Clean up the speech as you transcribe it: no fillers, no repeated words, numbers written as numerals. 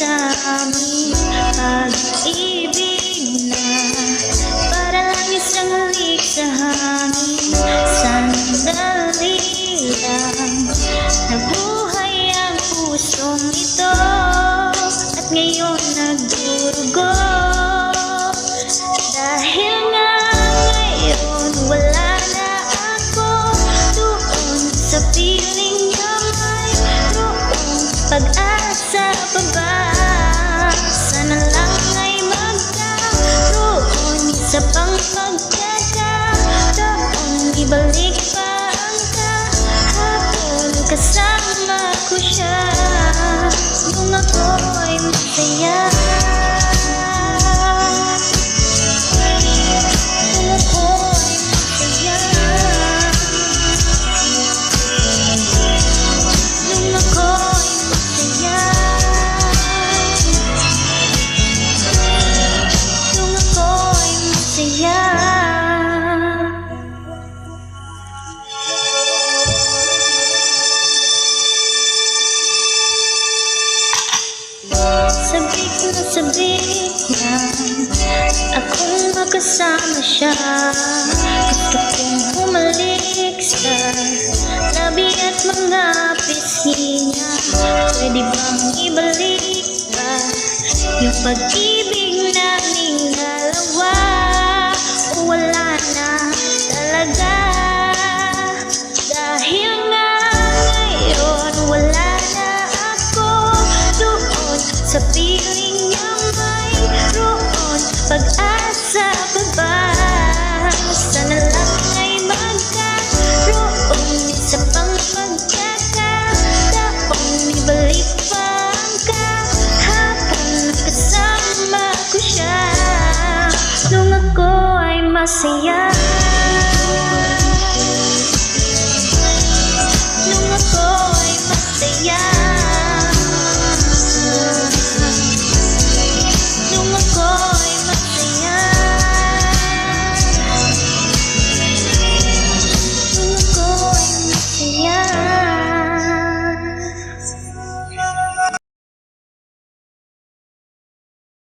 sa aming pag-ibig na para lang isang halik sa hangin. Sandali lang nabuhay ang pusong ito at ngayon nagdurugo. Dahil nga ngayon wala na ako doon sa piling na mayroong pag-asa pa ba? Sana lang ay magkaroon isa pang pagkakataon, ibalik pa ang kahapon kasama ko siya nung ako'y masaya. Sabik na akong makasama siya. Gusto kong humalik sa labi at mga pisngi niya. Pwede bang ibalik pa yung pag-ibig naming dalawa? O wala na talaga? Dahil nga ngayon wala na ako doon sa piling niya mayroon pag-asa pa ba? Sana lang ay magkaroon isa pang pagkakataon, ibalik pa ang kahapon kasama ko siya nung ako ay masaya.